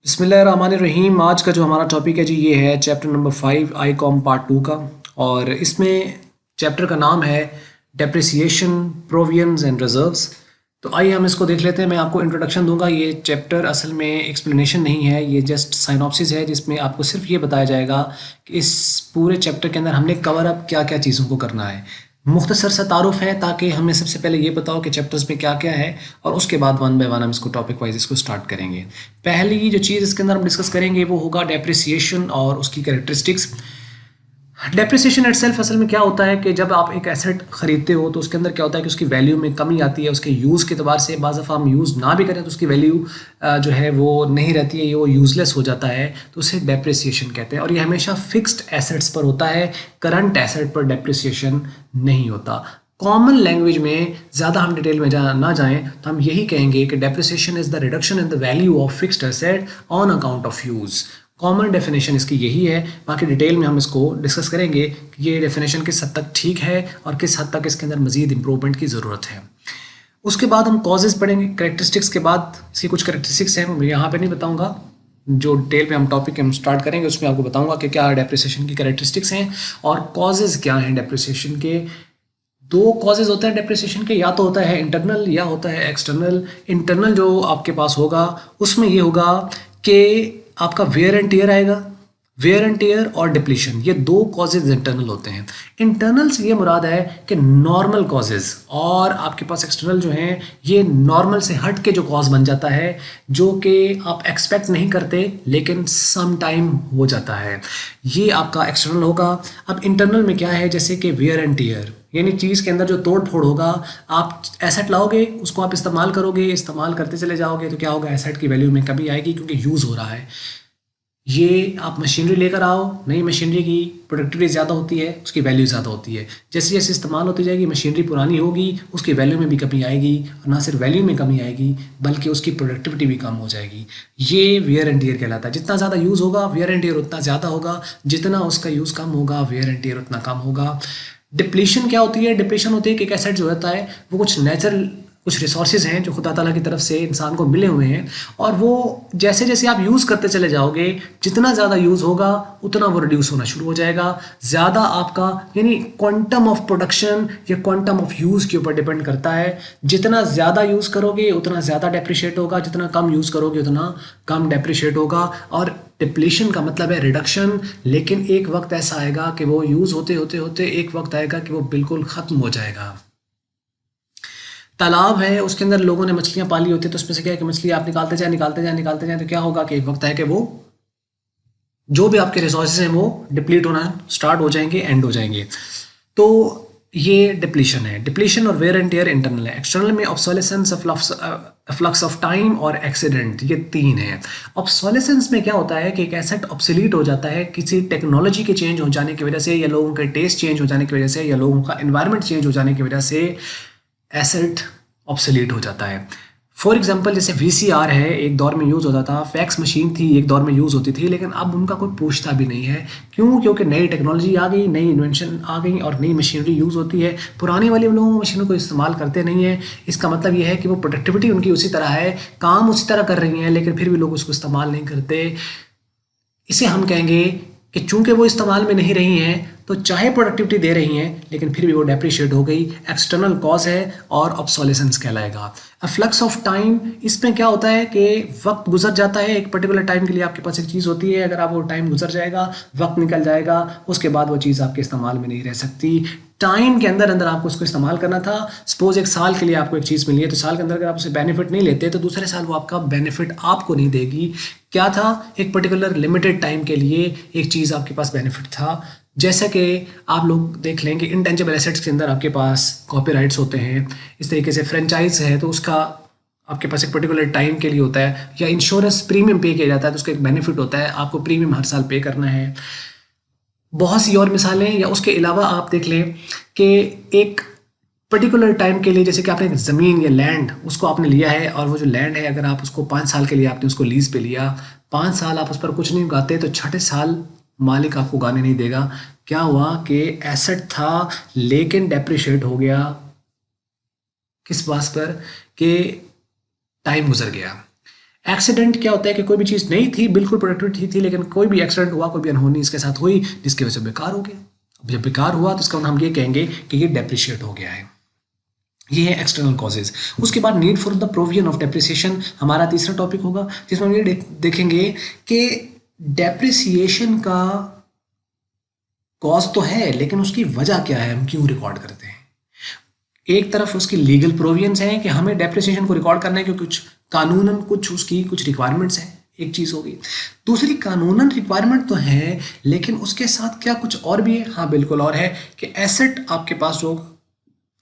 बिस्मिल्लाहिर्रहमानिर्रहीम। आज का जो हमारा टॉपिक है जी ये है chapter number 5 I com part 2 का। और इसमें चैप्टर का नाम है डेप्रिसिएशन, प्रोविजंस एंड रिजर्व्स। तो आइए हम इसको देख लेते हैं। मैं आपको इंट्रोडक्शन दूंगा। ये चैप्टर असल में एक्सप्लेनेशन नहीं है, ये जस्ट साइनॉप्सिस है जिसमें आपको सिर्फ ये बताया जाएगा कि इस पूरे चैप्टर के अंदर हमने कवर अप क्या क्या चीज़ों को करना है। मुख्तसर सा तारुफ है ताकि हमें सबसे पहले ये बताओ कि चैप्टर्स में क्या क्या है, और उसके बाद वन बाय वन हम इसको टॉपिक वाइज इसको स्टार्ट करेंगे। पहली जो चीज़ इसके अंदर हम डिस्कस करेंगे वो होगा डेप्रिसिएशन और उसकी कैरेक्टरिस्टिक्स। डेप्रिसिएशन इटसेल्फ असल में क्या होता है कि जब आप एक एसेट खरीदते हो तो उसके अंदर क्या होता है कि उसकी वैल्यू में कमी आती है। उसके यूज़ के अतबार से बाज़ दफ़ा हम यूज़ ना भी करें तो उसकी वैल्यू जो है वो नहीं रहती है, ये वो यूज़लेस हो जाता है, तो उसे डेप्रिसिएशन कहते हैं। और ये हमेशा फिक्स्ड एसेट्स पर होता है, करंट एसेट पर डेप्रिसिएशन नहीं होता। कॉमन लैंग्वेज में ज़्यादा हम डिटेल में ना जाएं तो हम यही कहेंगे कि depreciation is the reduction in the value of fixed asset on account of use. Common definition इसकी यही है। बाकी डिटेल में हम इसको डिस्कस करेंगे कि ये डेफिनेशन किस हद तक ठीक है और किस हद तक इसके अंदर मज़ीद इंप्रूवमेंट की ज़रूरत है। उसके बाद हम कॉजेज़ पढ़ेंगे। करेक्टरिस्टिक्स के बाद इसकी कुछ करेक्टरिस्टिक्स हैं, मैं यहाँ पे नहीं बताऊँगा। जो डिटेल पे हम टॉपिक हम स्टार्ट करेंगे उसमें आपको बताऊँगा कि क्या डेप्रिसिएशन की करेक्टरिस्टिक्स हैं और कॉजेज़ क्या हैं डेप्रिसिएशन के। दो कॉजेज़ होते हैं डेप्रिसिएशन के, या तो होता है इंटरनल या होता है एक्सटर्नल। इंटरनल जो आपके पास होगा उसमें ये होगा कि आपका वेयर एंड टीयर आएगा। वेयर एंड टीयर और डिप्लीशन, ये दो कॉजेज इंटरनल होते हैं। इंटरनल से ये मुराद है कि नॉर्मल कॉजेज, और आपके पास एक्सटर्नल जो हैं ये नॉर्मल से हट के जो कॉज बन जाता है, जो कि आप एक्सपेक्ट नहीं करते लेकिन सम टाइम हो जाता है, ये आपका एक्सटर्नल होगा। अब इंटरनल में क्या है, जैसे कि वेयर एंड टीयर, यानी चीज़ के अंदर जो तोड़ फोड़ होगा। आप एसेट लाओगे, उसको आप इस्तेमाल करोगे, इस्तेमाल करते चले जाओगे तो क्या होगा, एसेट की वैल्यू में कमी आएगी क्योंकि यूज़ हो रहा है। ये आप मशीनरी लेकर आओ, नई मशीनरी की प्रोडक्टिविटी ज़्यादा होती है, उसकी वैल्यू ज़्यादा होती है। जैसे जैसे इस्तेमाल होती जाएगी मशीनरी पुरानी होगी, उसकी वैल्यू में भी कमी आएगी, और ना सिर्फ वैल्यू में कमी आएगी बल्कि उसकी प्रोडक्टिविटी भी कम हो जाएगी। ये वेयर एंड टियर कहलाता है। जितना ज़्यादा यूज़ होगा वेयर एंड टियर उतना ज़्यादा होगा, जितना उसका यूज़ कम होगा वेयर एंड टियर उतना कम होगा। डिप्लीशन क्या होती है? डिप्लीशन होती है कि एक एसेट जो होता है वो कुछ रिसोर्सेज हैं जो खुदा ताला की तरफ से इंसान को मिले हुए हैं, और वो जैसे जैसे आप यूज़ करते चले जाओगे, जितना ज़्यादा यूज़ होगा उतना वो रिड्यूस होना शुरू हो जाएगा। ज़्यादा आपका यानी क्वांटम ऑफ प्रोडक्शन या क्वांटम ऑफ यूज़ के ऊपर डिपेंड करता है। जितना ज़्यादा यूज़ करोगे उतना ज़्यादा डेप्रिशिएट होगा, जितना कम यूज़ करोगे उतना कम डेप्रिशिएट होगा। और डिप्लीशन का मतलब है रिडक्शन, लेकिन एक वक्त ऐसा आएगा कि वो यूज़ होते होते होते एक वक्त आएगा कि वो बिल्कुल ख़त्म हो जाएगा। तालाब है, उसके अंदर लोगों ने मछलियां पाली होती है, तो उसमें से क्या है कि मछली आप निकालते जाए तो क्या होगा कि एक वक्त है कि वो जो भी आपके रिसोर्सेज हैं वो डिप्लीट होना स्टार्ट हो जाएंगे, एंड हो जाएंगे। तो ये डिप्लीशन है। डिप्लीशन और वेयर एंड टियर इंटरनल है। एक्सटर्नल में ऑब्सोलेसेंस, फ्लक्स ऑफ टाइम और एक्सीडेंट, ये तीन है। ऑब्सोलेसेंस में क्या होता है कि एक एसेट ऑब्सोलीट हो जाता है किसी टेक्नोलॉजी के चेंज हो जाने की वजह से, या लोगों के टेस्ट चेंज हो जाने की वजह से, या लोगों का एनवायरनमेंट चेंज हो जाने की वजह से एसेट ऑब्सोलीट हो जाता है। फॉर एग्जाम्पल जैसे वीसीआर है, एक दौर में यूज़ होता था। फैक्स मशीन थी, एक दौर में यूज़ होती थी, लेकिन अब उनका कोई पूछता भी नहीं है। क्यों? क्योंकि नई टेक्नोलॉजी आ गई, नई इन्वेंशन आ गई और नई मशीनरी यूज़ होती है। पुरानी वाली लोगों मशीनों को इस्तेमाल करते नहीं है। इसका मतलब ये है कि वो प्रोडक्टिविटी उनकी उसी तरह है, काम उसी तरह कर रही हैं, लेकिन फिर भी लोग उसको इस्तेमाल नहीं करते। इसे हम कहेंगे कि चूंकि वो इस्तेमाल में नहीं रही हैं तो चाहे प्रोडक्टिविटी दे रही हैं लेकिन फिर भी वो डेप्रिशिएट हो गई। एक्सटर्नल कॉज है और ऑब्सोलेसेंस कहलाएगा। फ्लक्स ऑफ टाइम, इसमें क्या होता है कि वक्त गुजर जाता है। एक पर्टिकुलर टाइम के लिए आपके पास एक चीज़ होती है, अगर आप वो टाइम गुजर जाएगा, वक्त निकल जाएगा, उसके बाद वो चीज़ आपके इस्तेमाल में नहीं रह सकती। टाइम के अंदर अंदर आपको उसको इस्तेमाल करना था। सपोज एक साल के लिए आपको एक चीज़ मिली है, तो साल के अंदर अगर आप उसे बेनिफिट नहीं लेते तो दूसरे साल वो आपका बेनिफिट आपको नहीं देगी। क्या था? एक पर्टिकुलर लिमिटेड टाइम के लिए एक चीज़ आपके पास बेनिफिट था। जैसा कि आप लोग देख लेंगे इंटेंजिबल एसेट्स के अंदर आपके पास कॉपीराइट्स होते हैं। इस तरीके से फ्रेंचाइज है तो उसका आपके पास एक पर्टिकुलर टाइम के लिए होता है, या इंश्योरेंस प्रीमियम पे किया जाता है तो उसका एक बेनिफिट होता है, आपको प्रीमियम हर साल पे करना है। बहुत सी और मिसालें, या उसके अलावा आप देख लें कि एक पर्टिकुलर टाइम के लिए, जैसे कि आपने ज़मीन या लैंड उसको आपने लिया है, और वो जो लैंड है अगर आप उसको 5 साल के लिए आपने उसको लीज़ पे लिया, 5 साल आप उस पर कुछ नहीं उगाते तो छठे साल मालिक आपको उगाने नहीं देगा। क्या हुआ कि एसेट था लेकिन डेप्रिशिएट हो गया। किस बात पर? कि टाइम गुजर गया। एक्सीडेंट क्या होता है कि कोई भी चीज़ नहीं थी, बिल्कुल प्रोडक्टिविटी थी, लेकिन कोई भी एक्सीडेंट हुआ, कोई भी अनहोनी इसके साथ हुई जिसकी वजह से बेकार हो गया। अब जब बेकार हुआ तो इसका हम ये कहेंगे कि ये डेप्रिशिएट हो गया है। ये है एक्सटर्नल कॉजेज। उसके बाद need for the provision of depreciation हमारा तीसरा टॉपिक होगा, जिसमें हम ये देखेंगे कि डेप्रिसिएशन का कॉज तो है, लेकिन उसकी वजह क्या है, हम क्यों रिकॉर्ड करते हैं। एक तरफ उसकी लीगल प्रोविजंस हैं कि हमें डेप्रिसिएशन को रिकॉर्ड करना है क्योंकि कुछ कानूनन कुछ उसकी कुछ रिक्वायरमेंट्स हैं, एक चीज़ होगी। दूसरी कानूनन रिक्वायरमेंट तो है, लेकिन उसके साथ क्या कुछ और भी है? हाँ बिल्कुल और है कि एसेट आपके पास जो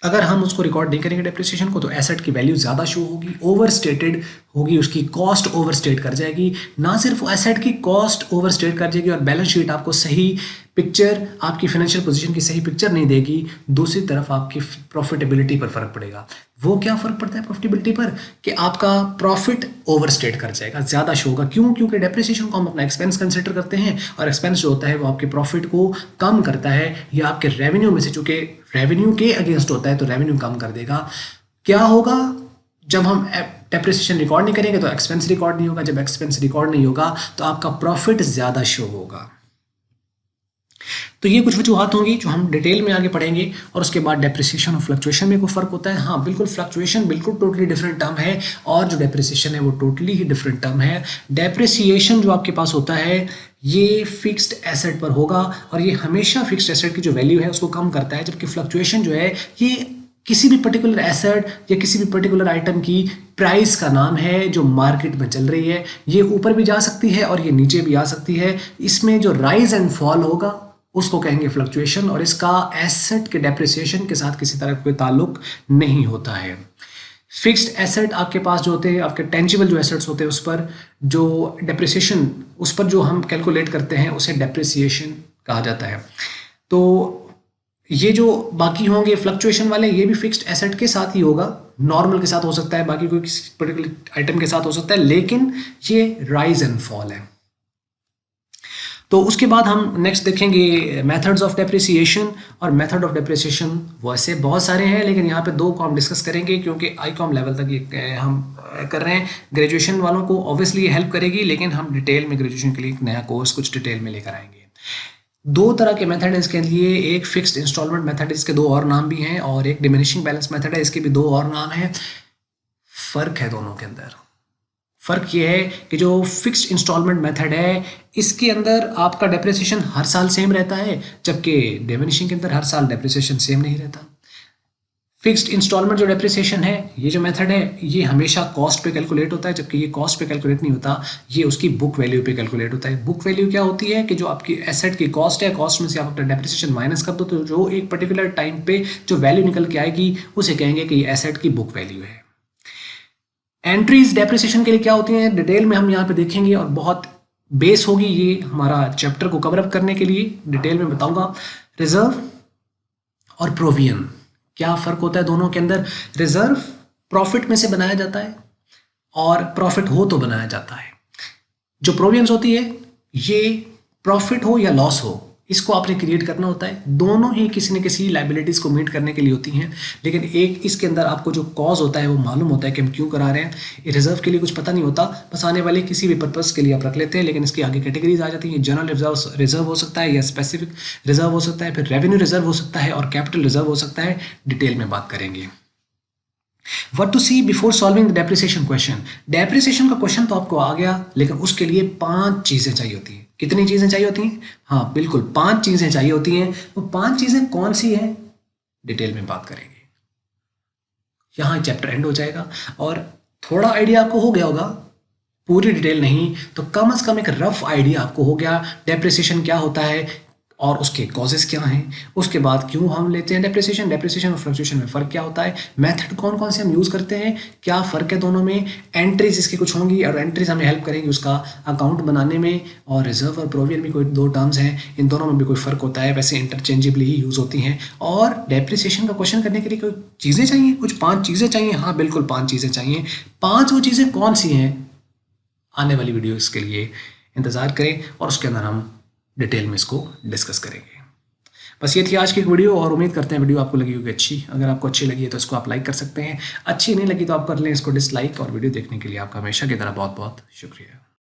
अगर हम उसको रिकॉर्ड नहीं करेंगे डेप्रिसिएशन को, तो एसेट की वैल्यू ज़्यादा शो होगी, ओवर स्टेटेड होगी, उसकी कॉस्ट ओवर स्टेट कर जाएगी। ना सिर्फ एसेट की कॉस्ट ओवर स्टेट कर जाएगी और बैलेंस शीट आपको सही पिक्चर, आपकी फाइनेंशियल पोजीशन की सही पिक्चर नहीं देगी, दूसरी तरफ आपकी प्रॉफिटेबिलिटी पर फर्क पड़ेगा। वो क्या फर्क पड़ता है प्रॉफिटेबिलिटी पर कि आपका प्रॉफिट ओवर स्टेट कर जाएगा, ज़्यादा शो होगा। क्यों? क्योंकि डेप्रिसिएशन को हम अपना एक्सपेंस कंसिडर करते हैं और एक्सपेंस जो होता है वो आपके प्रॉफिट को कम करता है, या आपके रेवेन्यू में से, चूंकि रेवेन्यू के अगेंस्ट होता है तो रेवेन्यू कम कर देगा। क्या होगा जब हम डेप्रिसिएशन रिकॉर्ड नहीं करेंगे? तो एक्सपेंस रिकॉर्ड नहीं होगा। जब एक्सपेंस रिकॉर्ड नहीं होगा तो आपका प्रॉफिट ज़्यादा शो होगा। तो ये कुछ वजूहत होंगी जो हम डिटेल में आगे पढ़ेंगे। और उसके बाद डेप्रिसिएशन और फ्लक्चुएशन में कोई फ़र्क होता है? हाँ बिल्कुल, फ्लक्चुएशन बिल्कुल टोटली डिफरेंट टर्म है और जो डेप्रिसिएशन है वो टोटली ही डिफरेंट टर्म है। डेप्रिसिएशन जो आपके पास होता है ये फिक्स्ड एसेट पर होगा और ये हमेशा फिक्स्ड एसेट की जो वैल्यू है उसको कम करता है, जबकि फ्लक्चुएशन जो है ये किसी भी पर्टिकुलर एसेट या किसी भी पर्टिकुलर आइटम की प्राइस का नाम है जो मार्केट में चल रही है। ये ऊपर भी जा सकती है और ये नीचे भी आ सकती है। इसमें जो राइज एंड फॉल होगा उसको कहेंगे फ्लक्चुएशन, और इसका एसेट के डेप्रिसिएशन के साथ किसी तरह का कोई ताल्लुक नहीं होता है। फिक्स्ड एसेट आपके पास जो होते हैं, आपके टेंजिबल जो एसेट्स होते हैं उस पर जो डेप्रिसिएशन, उस पर जो हम कैलकुलेट करते हैं उसे डेप्रिसिएशन कहा जाता है। तो ये जो बाकी होंगे फ्लक्चुएशन वाले, ये भी फिक्स्ड एसेट के साथ ही होगा, नॉर्मल के साथ हो सकता है, बाकी कोई किसी पर्टिकुलर आइटम के साथ हो सकता है, लेकिन ये राइज एंड फॉल है। तो उसके बाद हम नेक्स्ट देखेंगे मेथड्स ऑफ डेप्रिसिएशन। और मेथड ऑफ डेप्रिसिएशन वैसे बहुत सारे हैं, लेकिन यहाँ पे दो को हम डिस्कस करेंगे क्योंकि आईकॉम लेवल तक ये हम कर रहे हैं। ग्रेजुएशन वालों को ऑब्वियसली ये हेल्प करेगी, लेकिन हम डिटेल में ग्रेजुएशन के लिए एक नया कोर्स कुछ डिटेल में लेकर आएंगे। दो तरह के मेथड है इसके लिए, एक फिक्स्ड इंस्टॉलमेंट मेथड, इसके दो और नाम भी हैं, और एक डिमिनिशिंग बैलेंस मेथड है, इसके भी दो और नाम हैं। फ़र्क है दोनों के अंदर। फ़र्क ये है कि जो फिक्स्ड इंस्टॉलमेंट मेथड है इसके अंदर आपका डेप्रिसिएशन हर साल सेम रहता है, जबकि डिमिनिशिंग के अंदर हर साल डेप्रिसिएशन सेम नहीं रहता। फिक्स्ड इंस्टॉलमेंट जो डेप्रिसिएशन है, ये जो मेथड है ये हमेशा कॉस्ट पे कैलकुलेट होता है, जबकि ये कॉस्ट पे कैलकुलेट नहीं होता, ये उसकी बुक वैल्यू पे कैलकुलेट होता है। बुक वैल्यू क्या होती है कि जो आपकी एसेट की कॉस्ट है, कॉस्ट में से आप अपना डेप्रिसिएशन माइनस कर दो, तो जो एक पर्टिकुलर टाइम पे जो वैल्यू निकल के आएगी उसे कहेंगे कि ये एसेट की बुक वैल्यू है। एंट्रीज डेप्रिसिएशन के लिए क्या होती हैं डिटेल में हम यहाँ पे देखेंगे, और बहुत बेस होगी ये हमारा चैप्टर को कवर अप करने के लिए, डिटेल में बताऊंगा। रिजर्व और प्रोविजन, क्या फ़र्क होता है दोनों के अंदर? रिजर्व प्रॉफिट में से बनाया जाता है और प्रॉफिट हो तो बनाया जाता है। जो प्रोविजंस होती है ये प्रॉफिट हो या लॉस हो इसको आपने क्रिएट करना होता है। दोनों ही किसी न किसी लाइबिलिटीज़ को मीट करने के लिए होती हैं, लेकिन एक इसके अंदर आपको जो कॉज होता है वो मालूम होता है कि हम क्यों करा रहे हैं। रिजर्व के लिए कुछ पता नहीं होता, बस आने वाले किसी भी पर्पज़ के लिए आप रख लेते हैं, लेकिन इसकी आगे कैटेगरीज आ जाती हैं। जनरल रिजर्व हो सकता है या स्पेसिफिक रिजर्व हो सकता है, फिर रेवेन्यू रिजर्व हो सकता है और कैपिटल रिजर्व हो सकता है। डिटेल में बात करेंगे। What to see before solving the depreciation question? Depreciation का क्वेश्चन तो आपको आ गया, लेकिन उसके लिए 5 चीज़ें चाहिए होती हैं। कितनी चीज़ें चाहिए होती हैं? हाँ बिल्कुल 5 चीज़ें चाहिए होती हैं। वो 5 चीज़ें कौन सी हैं डिटेल में बात करेंगे। यहाँ चैप्टर एंड हो जाएगा और थोड़ा आइडिया आपको हो गया होगा, पूरी डिटेल नहीं तो कम से कम एक रफ आइडिया आपको हो गया डेप्रिसिएशन क्या होता है और उसके कॉजेस क्या हैं, उसके बाद क्यों हम लेते हैं डेप्रिसिएशन, डेप्रिसिएशन और फ्लक्चुएशन में फ़र्क क्या होता है, मेथड कौन कौन से हम यूज़ करते हैं, क्या फ़र्क है दोनों में, एंट्रीज इसकी कुछ होंगी और एंट्रीज हमें हेल्प करेंगी उसका अकाउंट बनाने में, और रिजर्व और प्रोविजन भी कोई दो टर्म्स हैं, इन दोनों में भी कोई फ़र्क होता है, वैसे इंटरचेंजेबली ही यूज़ होती हैं। और डेप्रिसिएशन का क्वेश्चन करने के लिए कोई चीज़ें चाहिए, कुछ 5 चीज़ें चाहिए। हाँ बिल्कुल 5 चीज़ें चाहिए। 5 वो चीज़ें कौन सी हैं, आने वाली वीडियोज़ के लिए इंतज़ार करें और उसके अंदर हम डिटेल में इसको डिस्कस करेंगे। बस ये थी आज की एक वीडियो और उम्मीद करते हैं वीडियो आपको लगी होगी अच्छी। अगर आपको अच्छी लगी है तो इसको आप लाइक कर सकते हैं, अच्छी नहीं लगी तो आप कर लें इसको डिसलाइक। और वीडियो देखने के लिए आपका हमेशा की तरह बहुत बहुत शुक्रिया।